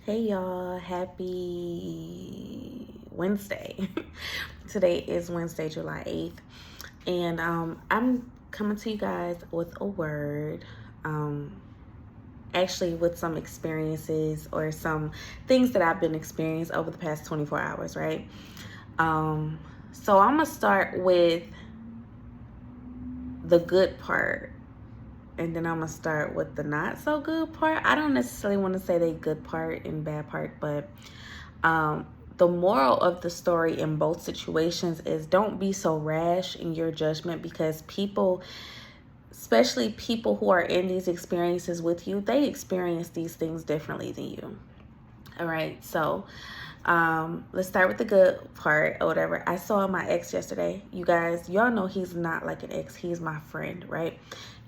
Hey y'all, happy Wednesday. Today is Wednesday, July 8th, and I'm coming to you guys with a word, actually with some experiences or some things that I've been experiencing over the past 24 hours, right? So I'm gonna start with the good part, and then I'm gonna start with the not so good part. I don't necessarily want to say the good part and bad part, but the moral of the story in both situations is don't be so rash in your judgment, because people, especially people who are in these experiences with you, they experience these things differently than you. All right, so let's start with the good part or whatever. I saw my ex yesterday. You guys, y'all know he's not like an ex, he's my friend, right?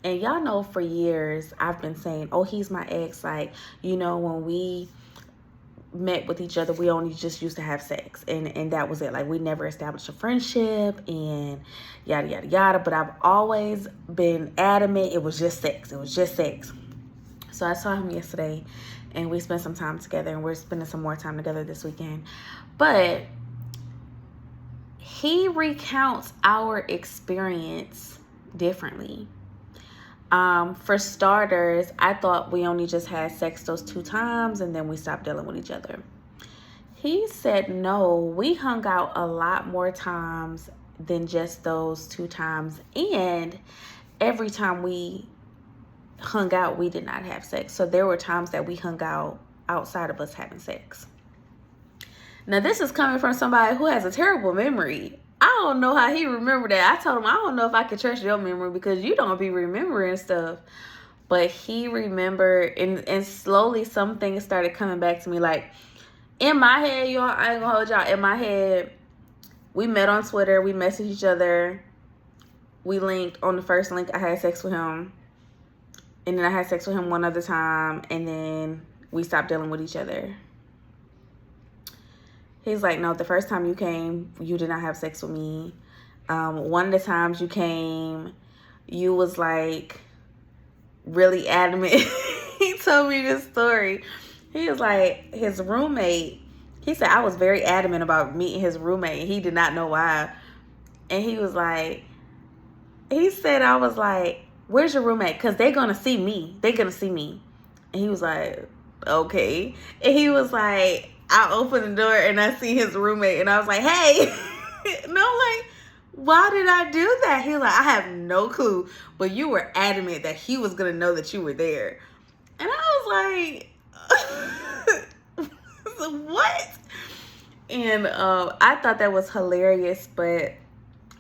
And y'all know for years I've been saying, oh, he's my ex. Like, when we met with each other, we only just used to have sex, and that was it. Like, we never established a friendship and yada yada yada. But I've always been adamant it was just sex. It was just sex. So I saw him yesterday and we spent some time together, and we're spending some more time together this weekend. But he recounts our experience differently. For starters, I thought we only just had sex those 2 times and then we stopped dealing with each other. He said no, we hung out a lot more times than just those 2 times, and every time we hung out, we did not have sex. So there were times that we hung out outside of us having sex. Now, this is coming from somebody who has a terrible memory. I don't know how he remembered that. I told him, I don't know if I can trust your memory because you don't be remembering stuff. But he remembered, and slowly some things started coming back to me. Like, in my head, y'all, I ain't gonna hold y'all. In my head, we met on Twitter. We messaged each other. We linked on the first link. I had sex with him. And then I had sex with him one other time. And then we stopped dealing with each other. He's like, no, the first time you came, you did not have sex with me. One of the times you came, you was like really adamant. He told me this story. He was like, his roommate, he said, I was very adamant about meeting his roommate, and he did not know why. And he was like, he said, I was like, where's your roommate? Because they're going to see me. They're going to see me. And he was like, okay. And he was like, I opened the door and I see his roommate, and I was like, hey. And I'm like, why did I do that? He was like, I have no clue, but you were adamant that he was going to know that you were there. And I was like, what? And I thought that was hilarious, but,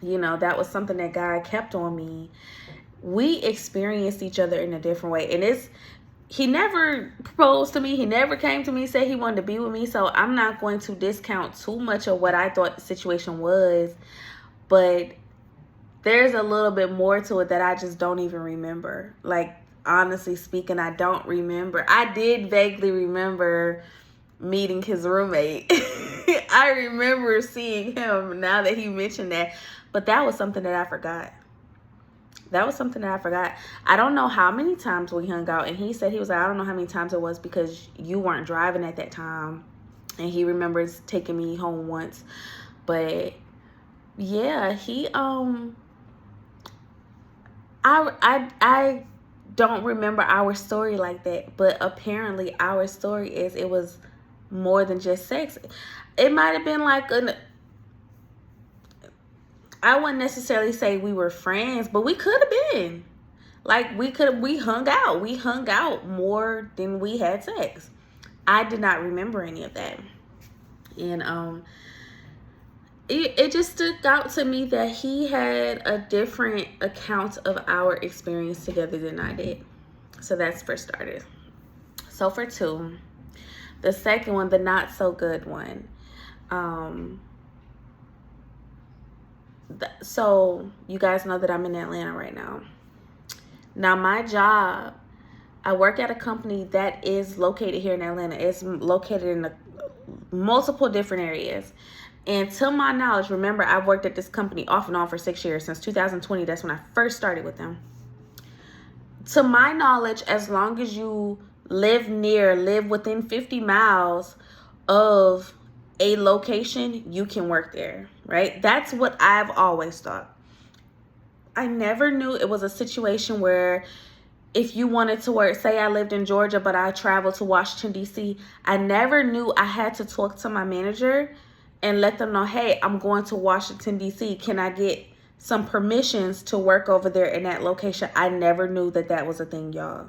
that was something that God kept on me. We experienced each other in a different way. And he never proposed to me. He never came to me, said he wanted to be with me. So I'm not going to discount too much of what I thought the situation was. But there's a little bit more to it that I just don't even remember. Like, honestly speaking, I don't remember. I did vaguely remember meeting his roommate. I remember seeing him now that he mentioned that. But that was something that I forgot. I don't know how many times we hung out. And he said, he was like, I don't know how many times it was because you weren't driving at that time. And he remembers taking me home once. But yeah, I don't remember our story like that. But apparently our story is it was more than just sex. It might have been like I wouldn't necessarily say we were friends, but we could have been. Like, we hung out. We hung out more than we had sex. I did not remember any of that. And it just stuck out to me that he had a different account of our experience together than I did. So that's for starters. So for 2, the second one, the not so good one. So you guys know that I'm in Atlanta right now. Now, my job, I work at a company that is located here in Atlanta. It's located in multiple different areas. And to my knowledge, remember, I've worked at this company off and on for 6 years, since 2020. That's when I first started with them. To my knowledge, as long as you live within 50 miles of a location, you can work there, right? That's what I've always thought. I never knew it was a situation where if you wanted to work, say I lived in Georgia, but I traveled to Washington, D.C., I never knew I had to talk to my manager and let them know, hey, I'm going to Washington, D.C. Can I get some permissions to work over there in that location? I never knew that that was a thing, y'all.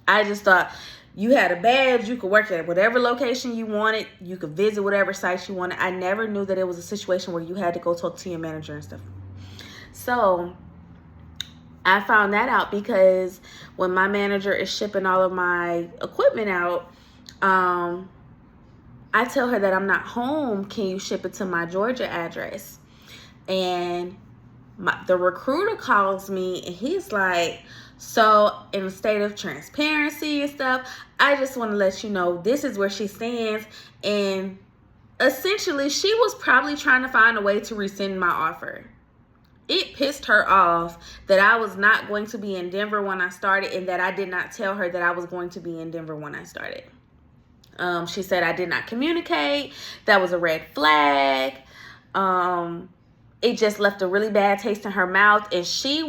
I just thought you had a badge, you could work at whatever location you wanted, you could visit whatever sites you wanted. I never knew that it was a situation where you had to go talk to your manager and stuff. So I found that out because when my manager is shipping all of my equipment out, I tell her that I'm not home. Can you ship it to my Georgia address? And the recruiter calls me and he's like, so in the state of transparency and stuff, I just want to let you know this is where she stands. And essentially, she was probably trying to find a way to rescind my offer. It pissed her off that I was not going to be in Denver when I started and that I did not tell her that I was going to be in Denver when I started. She said I did not communicate. That was a red flag. It just left a really bad taste in her mouth. And she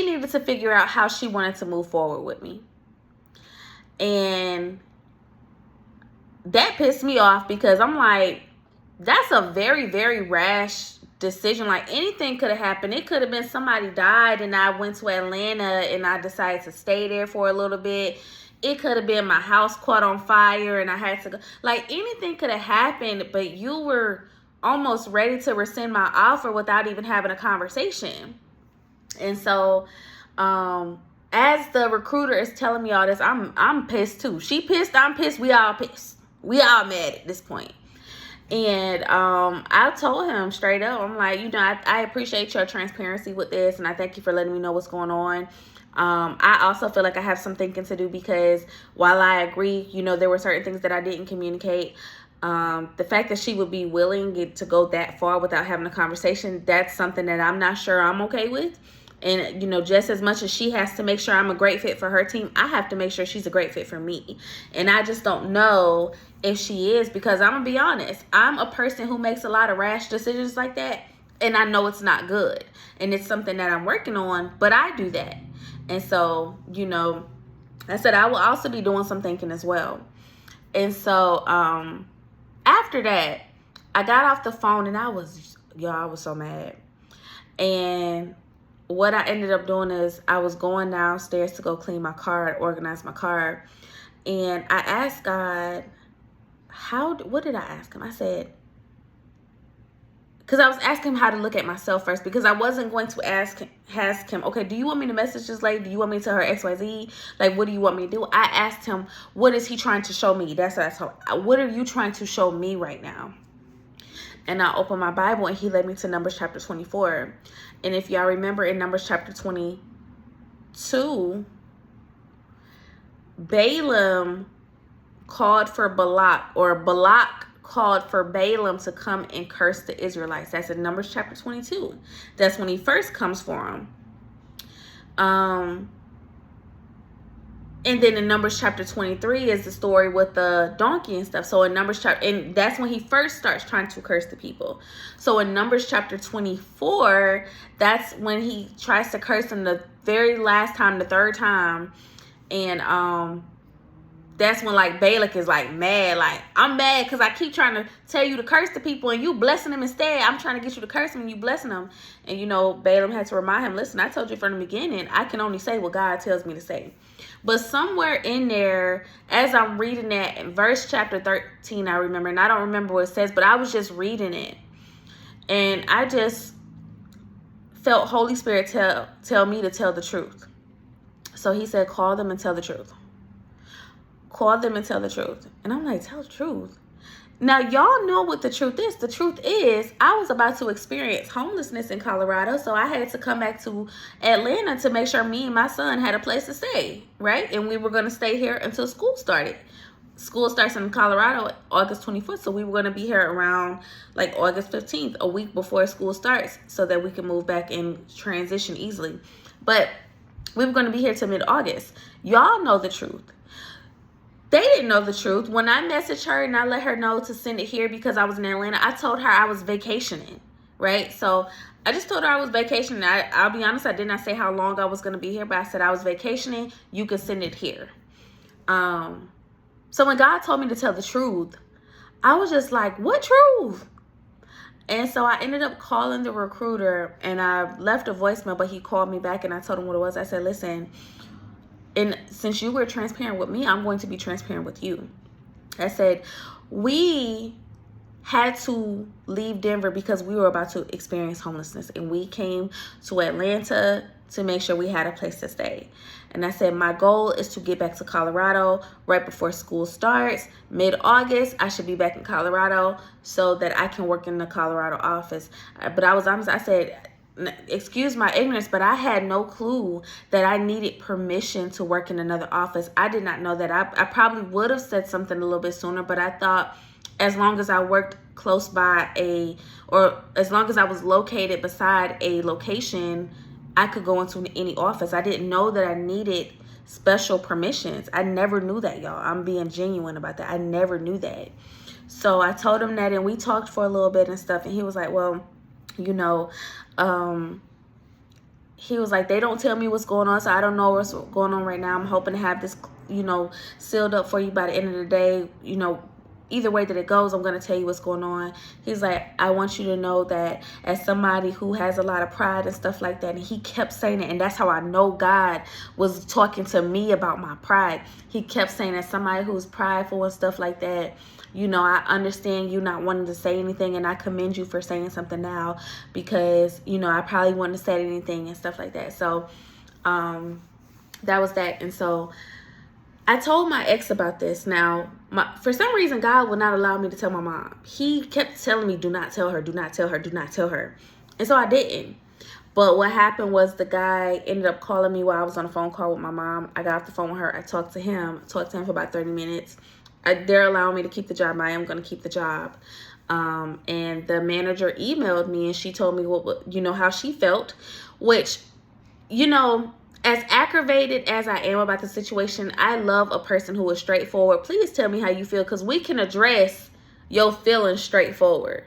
needed to figure out how she wanted to move forward with me. And that pissed me off because I'm like, that's a very, very rash decision. Like, anything could have happened. It could have been somebody died and I went to Atlanta and I decided to stay there for a little bit. It could have been my house caught on fire and I had to go. Like, anything could have happened, but you were almost ready to rescind my offer without even having a conversation. And so, as the recruiter is telling me all this, I'm pissed too. She pissed, I'm pissed, we all pissed. We all mad at this point. And I told him straight up, I'm like, I appreciate your transparency with this, and I thank you for letting me know what's going on. I also feel like I have some thinking to do because while I agree, there were certain things that I didn't communicate. The fact that she would be willing to go that far without having a conversation, that's something that I'm not sure I'm okay with. And, just as much as she has to make sure I'm a great fit for her team, I have to make sure she's a great fit for me. And I just don't know if she is, because I'm going to be honest, I'm a person who makes a lot of rash decisions like that. And I know it's not good. And it's something that I'm working on, but I do that. And so, I said I will also be doing some thinking as well. And so, after that, I got off the phone and I was so mad. And what I ended up doing is I was going downstairs to go clean my car, organize my car. And I asked God, what did I ask him? I said, because I was asking him how to look at myself first, because I wasn't going to ask him, okay, do you want me to message this lady? Do you want me to tell her XYZ? Like, what do you want me to do? I asked him, what is he trying to show me? That's what I told him. What are you trying to show me right now? And I opened my Bible and he led me to Numbers chapter 24. And if y'all remember in Numbers chapter 22, Balaam called for Balak, or Balak called for Balaam to come and curse the Israelites. That's in Numbers chapter 22. That's when he first comes for him. And then in Numbers chapter 23 is the story with the donkey and stuff. So in Numbers chapter, and that's when he first starts trying to curse the people. So in Numbers chapter 24, that's when he tries to curse them the very last time, the third time. And that's when like Balak is like mad. Like, I'm mad because I keep trying to tell you to curse the people and you blessing them instead. I'm trying to get you to curse them and you blessing them. And Balaam had to remind him, listen, I told you from the beginning, I can only say what God tells me to say. But somewhere in there, as I'm reading that in verse chapter 13, I remember, and I don't remember what it says, but I was just reading it. And I just felt Holy Spirit tell me to tell the truth. So he said, call them and tell the truth. Call them and tell the truth. And I'm like, tell the truth? Now, y'all know what the truth is. The truth is, I was about to experience homelessness in Colorado, so I had to come back to Atlanta to make sure me and my son had a place to stay, right? And we were going to stay here until school started. School starts in Colorado August 24th, so we were going to be here around like August 15th, a week before school starts, so that we can move back and transition easily. But we were going to be here till mid-August. Y'all know the truth. They didn't know the truth. When I messaged her and I let her know to send it here because I was in Atlanta, I told her I was vacationing, right? So I just told her I was vacationing. I'll be honest, I did not say how long I was going to be here, but I said I was vacationing. You can send it here. So when God told me to tell the truth, I was just like, what truth? And so I ended up calling the recruiter, and I left a voicemail, but he called me back, and I told him what it was. I said, listen, and since you were transparent with me, I'm going to be transparent with you. I said, we had to leave Denver because we were about to experience homelessness, and we came to Atlanta to make sure we had a place to stay. And I said, my goal is to get back to Colorado right before school starts. Mid-August, I should be back in Colorado so that I can work in the Colorado office. But I was honest, I said, excuse my ignorance, but I had no clue that I needed permission to work in another office. I did not know that. I probably would have said something a little bit sooner, but I thought as long as I worked close by or as long as I was located beside a location, I could go into any office. I didn't know that I needed special permissions. I never knew that, y'all. I'm being genuine about that. I never knew that. So I told him that, and we talked for a little bit and stuff, and he was like, well, you know, he was like, they don't tell me what's going on, so I don't know what's going on right now. I'm hoping to have this, you know, sealed up for you by the end of the day. You know, either way that it goes, I'm going to tell you what's going on. He's like, I want you to know that as somebody who has a lot of pride and stuff like that, and he kept saying it, and that's how I know God was talking to me about my pride. He kept saying, as somebody who's prideful and stuff like that, you know, I understand you not wanting to say anything, and I commend you for saying something now because, you know, I probably wouldn't have said anything and stuff like that. So that was that. And so I told my ex about this. Now, for some reason, God would not allow me to tell my mom. He kept telling me, do not tell her, do not tell her, do not tell her. And so I didn't. But what happened was the guy ended up calling me while I was on a phone call with my mom. I got off the phone with her. I talked to him for about 30 minutes. They're allowing me to keep the job. I am going to keep the job. And the manager emailed me, and she told me what, you know, how she felt, which, you know, as aggravated as I am about the situation, I love a person who is straightforward. Please tell me how you feel, because we can address your feelings straightforward.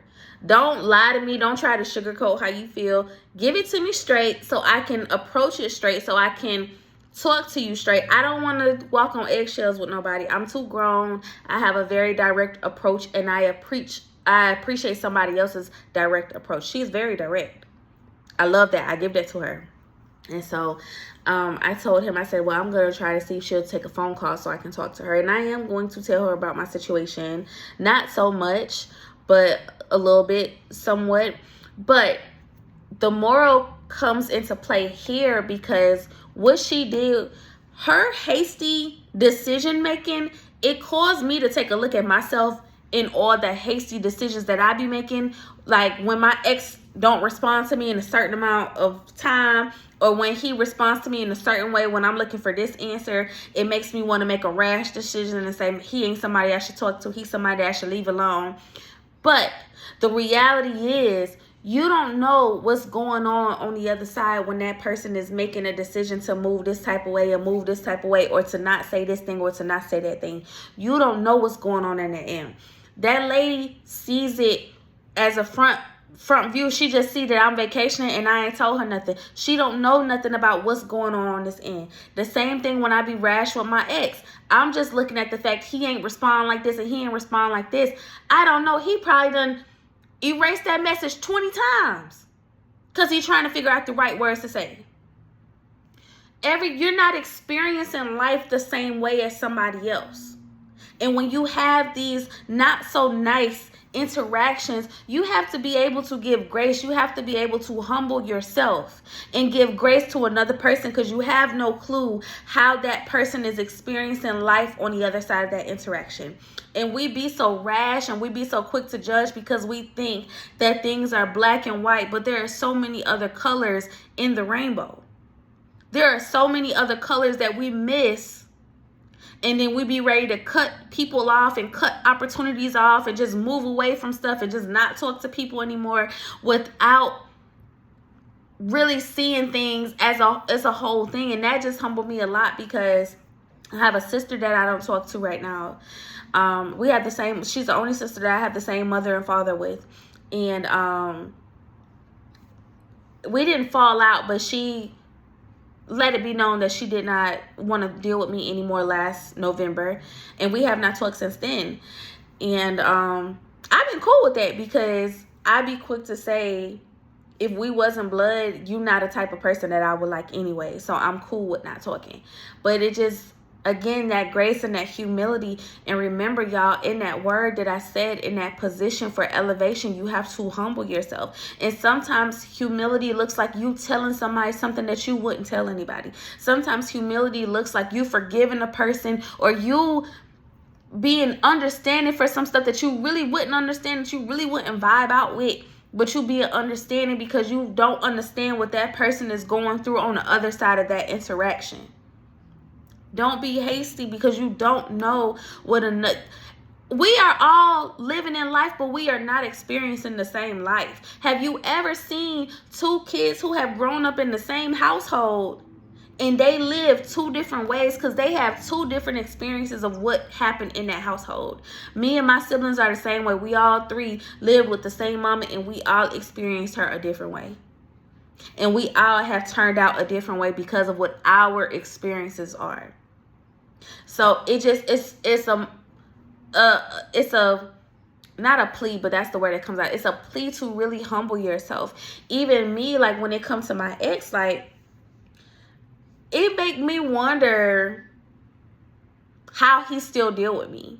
Don't lie to me. Don't try to sugarcoat how you feel. Give it to me straight so I can approach it straight, so I can talk to you straight. I don't want to walk on eggshells with nobody. I'm too grown. I have a very direct approach, and I appreciate somebody else's direct approach. She's very direct. I love that. I give that to her. And so I told him, I said, well, I'm going to try to see if she'll take a phone call so I can talk to her. And I am going to tell her about my situation. Not so much, but a little bit, somewhat. But the moral comes into play here because what she did, her hasty decision making, it caused me to take a look at myself in all the hasty decisions that I be making. Like when my ex don't respond to me in a certain amount of time, or when he responds to me in a certain way when I'm looking for this answer, it makes me want to make a rash decision and say he ain't somebody I should talk to, he's somebody I should leave alone. But the reality is, you don't know what's going on the other side when that person is making a decision to move this type of way or move this type of way, or to not say this thing or to not say that thing. You don't know what's going on in the end. That lady sees it as a front view. She just see that I'm vacationing and I ain't told her nothing. She don't know nothing about what's going on this end. The same thing when I be rash with my ex. I'm just looking at the fact he ain't respond like this and he ain't respond like this. I don't know. He probably done erased that message 20 times because he's trying to figure out the right words to say. You're not experiencing life the same way as somebody else. And when you have these not so nice interactions, you have to be able to give grace. You have to be able to humble yourself and give grace to another person, because you have no clue how that person is experiencing life on the other side of that interaction. And we be so rash and we be so quick to judge because we think that things are black and white, but there are so many other colors in the rainbow. There are so many other colors that we miss. And then we be ready to cut people off and cut opportunities off and just move away from stuff and just not talk to people anymore without really seeing things as a whole thing. And that just humbled me a lot, because I have a sister that I don't talk to right now. We have the same, she's the only sister that I have the same mother and father with. And we didn't fall out, but she let it be known that she did not want to deal with me anymore last November. And we have not talked since then. And I've been cool with that, because I'd be quick to say, if we wasn't blood, you're not a type of person that I would like anyway. So I'm cool with not talking. But it just, again, that grace and that humility. And remember, y'all, in that word that I said, in that position for elevation, you have to humble yourself. And sometimes humility looks like you telling somebody something that you wouldn't tell anybody. Sometimes humility looks like you forgiving a person, or you being understanding for some stuff that you really wouldn't understand, that you really wouldn't vibe out with. But you be understanding because you don't understand what that person is going through on the other side of that interaction. Don't be hasty because you don't know what we are all living in life, but we are not experiencing the same life. Have you ever seen two kids who have grown up in the same household and they live two different ways because they have two different experiences of what happened in that household? Me and my siblings are the same way. We all three live with the same mama, and we all experienced her a different way. And we all have turned out a different way because of what our experiences are. So it just, it's a not a plea, but that's the word that comes out. It's a plea to really humble yourself. Even me, like when it comes to my ex, like, it make me wonder how he still deal with me.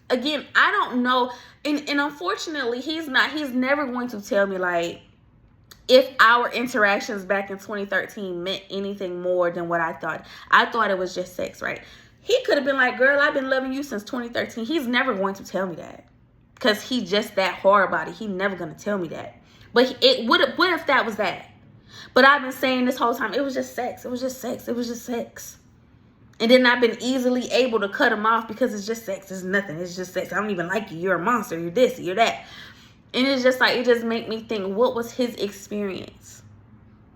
Again, I don't know. And unfortunately, he's never going to tell me, like, if our interactions back in 2013 meant anything more than what I thought. I thought it was just sex, right? He could have been like, girl, I've been loving you since 2013. He's never going to tell me that, because he just that hard about it. He never going to tell me that. But what if that was that? But I've been saying this whole time, it was just sex. It was just sex. It was just sex. And then I've been easily able to cut him off because it's just sex. It's nothing. It's just sex. I don't even like you. You're a monster. You're this. You're that. And it's just like, it just make me think, what was his experience?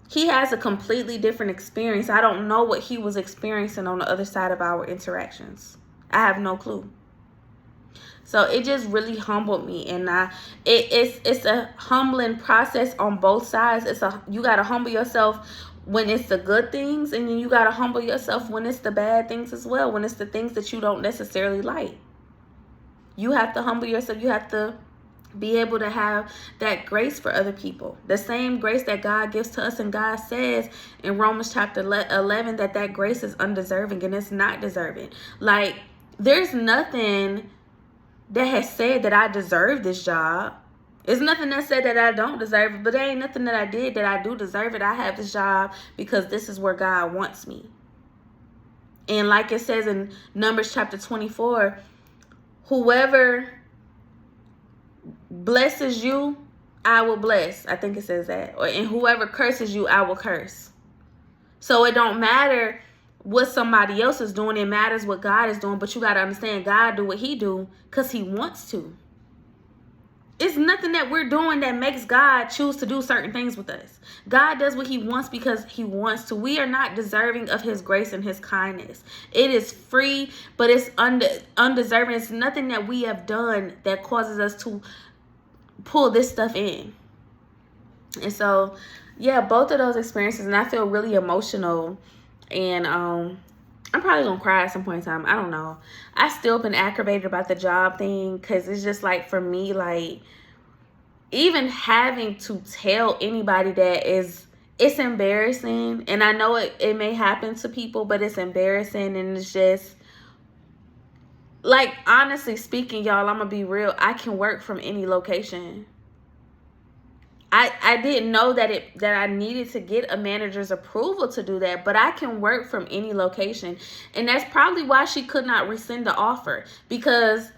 He has a completely different experience. I don't know what he was experiencing on the other side of our interactions. I have no clue. So it just really humbled me, and it's a humbling process on both sides. You gotta humble yourself when it's the good things, and then you gotta humble yourself when it's the bad things as well. When it's the things that you don't necessarily like, you have to humble yourself. You have to be able to have that grace for other people, the same grace that God gives to us. And God says in Romans chapter 11 that grace is undeserving, and it's not deserving. Like, there's nothing that has said that I deserve this job. There's nothing that said that I don't deserve it, but there ain't nothing that I did that I do deserve it. I have this job because this is where God wants me. And like it says in Numbers chapter 24, whoever blesses you, I will bless. I think it says that. And whoever curses you, I will curse. So it don't matter what somebody else is doing. It matters what God is doing. But you got to understand, God do what he do because he wants to. It's nothing that we're doing that makes God choose to do certain things with us. God does what he wants because he wants to. We are not deserving of his grace and his kindness. It is free, but it's undeserving. It's nothing that we have done that causes us to pull this stuff in. And so, yeah, both of those experiences, and I feel really emotional. And I'm probably gonna cry at some point in time. I don't know. I still been aggravated about the job thing, because it's just like, for me, like, even having to tell anybody that it's embarrassing. And I know it may happen to people, but it's embarrassing. And it's just like, honestly speaking, y'all, I'm gonna be real. I can work from any location. I didn't know that I needed to get a manager's approval to do that, but I can work from any location. And that's probably why she could not rescind the offer, because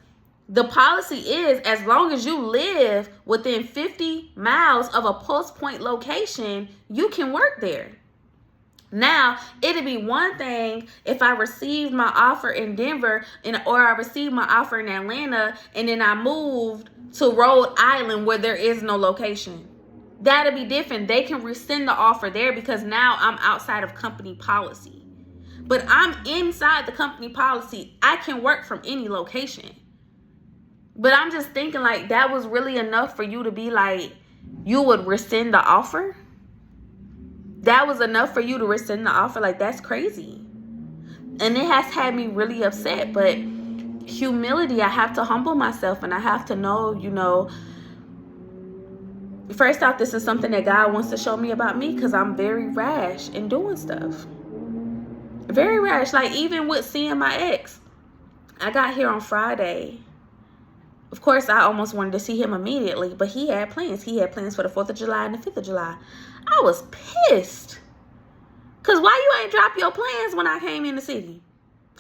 the policy is, as long as you live within 50 miles of a Pulse Point location, you can work there. Now, it'd be one thing if I received my offer in Denver or I received my offer in Atlanta and then I moved to Rhode Island where there is no location. That'd be different. They can rescind the offer there because now I'm outside of company policy. But I'm inside the company policy. I can work from any location. But I'm just thinking, like, that was really enough for you to be like, you would rescind the offer? That was enough for you to rescind the offer? Like, that's crazy. And it has had me really upset. But humility, I have to humble myself, and I have to know, you know, first off, this is something that God wants to show me about me, because I'm very rash in doing stuff. Very rash. Like, even with seeing my ex, I got here on Friday. Of course, I almost wanted to see him immediately, but he had plans. He had plans for the 4th of July and the 5th of July. I was pissed. Because why you ain't drop your plans when I came in the city?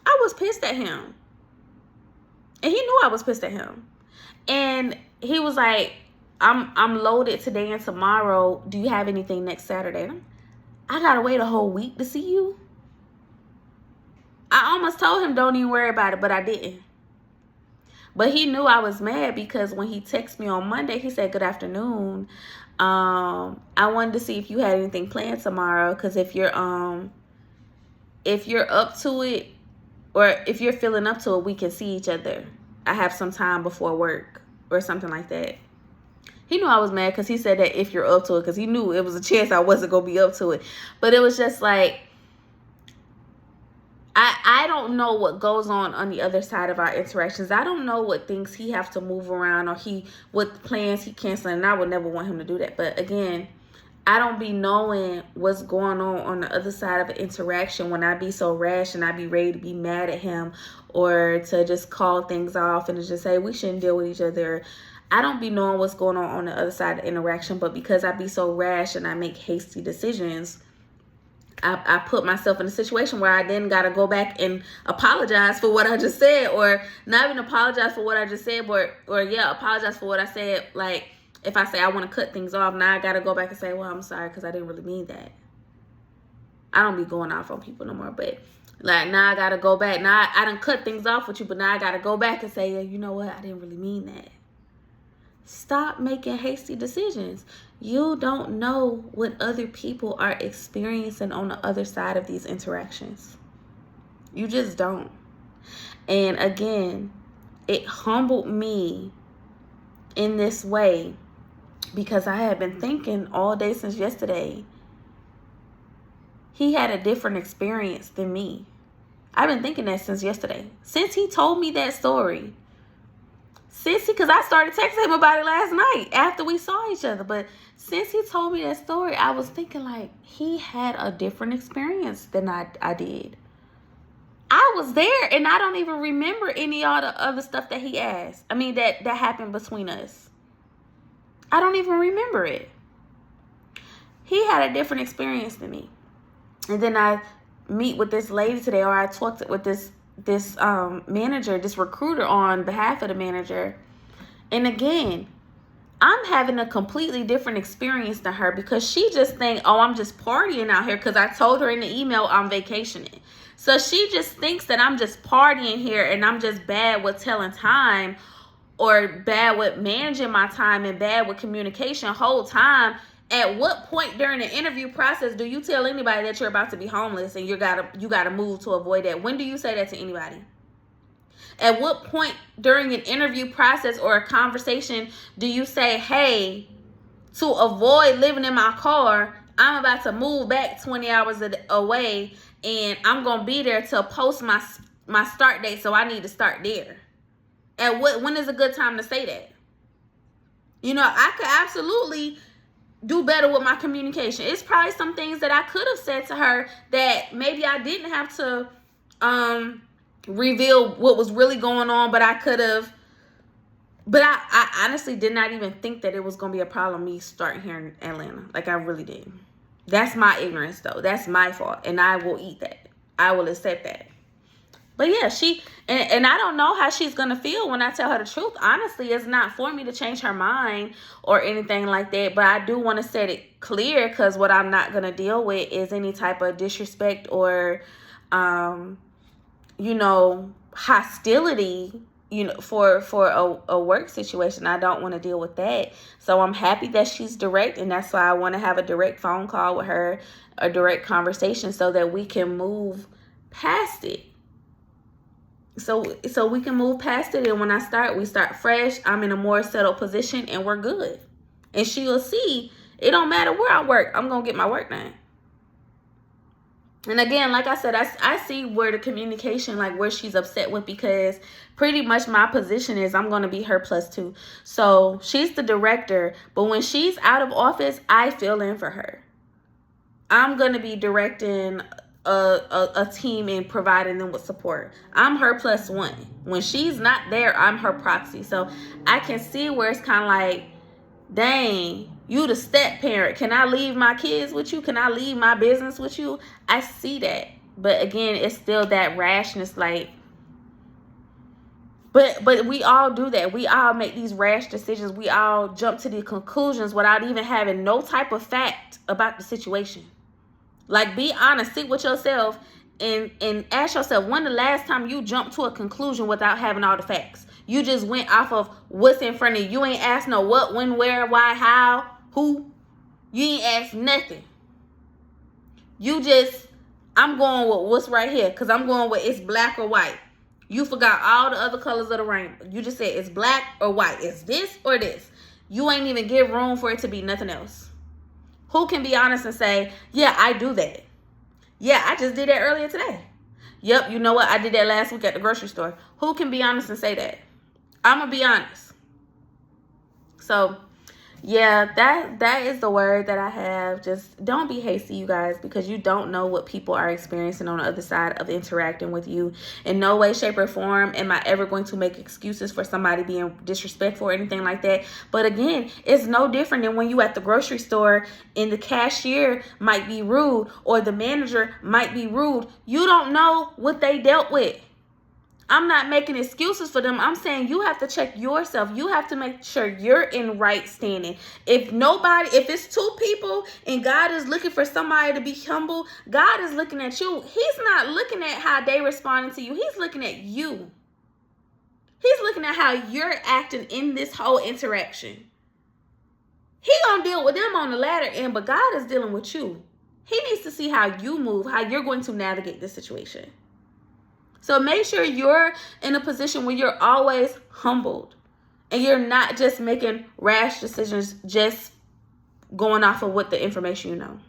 I was pissed at him. And he knew I was pissed at him. And he was like, I'm loaded today and tomorrow. Do you have anything next Saturday? I got to wait a whole week to see you? I almost told him don't even worry about it, but I didn't. But he knew I was mad because when he texted me on Monday, he said, good afternoon. I wanted to see if you had anything planned tomorrow, because if you're up to it, or if you're feeling up to it, we can see each other. I have some time before work or something like that. He knew I was mad because he said that if you're up to it, because he knew it was a chance I wasn't going to be up to it. But it was just like, I don't know what goes on the other side of our interactions. I don't know what things he have to move around, or what plans he canceling, and I would never want him to do that. But again, I don't be knowing what's going on the other side of an interaction when I be so rash and I be ready to be mad at him, or to just call things off and to just say we shouldn't deal with each other. I don't be knowing what's going on the other side of the interaction, but because I be so rash and I make hasty decisions, I put myself in a situation where I then got to go back and apologize for what I just said, or not even apologize for what I just said, or apologize for what I said. Like, if I say I want to cut things off, now I got to go back and say, well, I'm sorry, because I didn't really mean that. I don't be going off on people no more, but like, now I got to go back. Now I done cut things off with you, but now I got to go back and say, yeah, you know what? I didn't really mean that. Stop making hasty decisions. You don't know what other people are experiencing on the other side of these interactions. You just don't. And again, it humbled me in this way because I had been thinking all day since yesterday, he had a different experience than me. I've been thinking that since yesterday. Since he told me that story. Because I started texting him about it last night after we saw each other. But since he told me that story, I was thinking like he had a different experience than I did. I was there and I don't even remember any of the other stuff that he asked. I mean, that happened between us. I don't even remember it. He had a different experience than me. And then I meet with this lady today, or I talked with this manager, this recruiter on behalf of the manager. And again, I'm having a completely different experience than her because she just think, oh, I'm just partying out here because I told her in the email I'm vacationing. So she just thinks that I'm just partying here and I'm just bad with telling time, or bad with managing my time, and bad with communication whole time. At what point during the interview process do you tell anybody that you're about to be homeless and you gotta move to avoid that? When do you say that to anybody? At what point during an interview process or a conversation do you say, hey, to avoid living in my car, I'm about to move back 20 hours away and I'm gonna be there to post my start date, so I need to start there? When is a good time to say that? You know, I could absolutely do better with my communication. It's probably some things that I could have said to her that maybe I didn't have to reveal what was really going on, but I could have. But I honestly did not even think that it was going to be a problem me starting here in Atlanta. Like, I really did. That's my ignorance, though. That's my fault, and I will eat that. I will accept that. But yeah, and I don't know how she's going to feel when I tell her the truth. Honestly, it's not for me to change her mind or anything like that. But I do want to set it clear, because what I'm not going to deal with is any type of disrespect or, hostility, for a work situation. I don't want to deal with that. So I'm happy that she's direct. And that's why I want to have a direct phone call with her, a direct conversation, so that we can move past it. So we can move past it. And when we start fresh. I'm in a more settled position and we're good. And she'll see it don't matter where I work. I'm going to get my work done. And again, like I said, I see where the communication, like where she's upset with, because pretty much my position is I'm going to be her +2. So she's the director. But when she's out of office, I fill in for her. I'm going to be directing a team and providing them with support. I'm her +1. When she's not there, I'm her proxy. So I can see where it's kind of like, dang, you the step parent. Can I leave my kids with you? Can I leave my business with you? I see that. But again, it's still that rashness, like, but we all do that. We all make these rash decisions. We all jump to the conclusions without even having no type of fact about the situation. Like, be honest, sit with yourself and ask yourself, when the last time you jumped to a conclusion without having all the facts? You just went off of what's in front of you. You ain't asked no what, when, where, why, how, who. You ain't asked nothing. You just, I'm going with what's right here, because I'm going with it's black or white. You forgot all the other colors of the rainbow. You just said it's black or white. It's this or this. You ain't even give room for it to be nothing else. Who can be honest and say, yeah, I do that. Yeah, I just did that earlier today. Yep, you know what? I did that last week at the grocery store. Who can be honest and say that? I'm going to be honest. So, yeah, that is the word that I have. Just don't be hasty, you guys, because you don't know what people are experiencing on the other side of interacting with you. In no way, shape, or form am I ever going to make excuses for somebody being disrespectful or anything like that. But again, it's no different than when you at the grocery store and the cashier might be rude or the manager might be rude. You don't know what they dealt with. I'm not making excuses for them. I'm saying you have to check yourself. You have to make sure you're in right standing. If it's two people and God is looking for somebody to be humble, God is looking at you. He's not looking at how they responding to you. He's looking at you. He's looking at how you're acting in this whole interaction. He gonna deal with them on the latter end, but God is dealing with you. He needs to see how you move, how you're going to navigate this situation. So make sure you're in a position where you're always humbled and you're not just making rash decisions, just going off of what the information you know.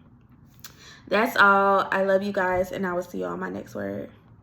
That's all. I love you guys, and I will see you on my next word.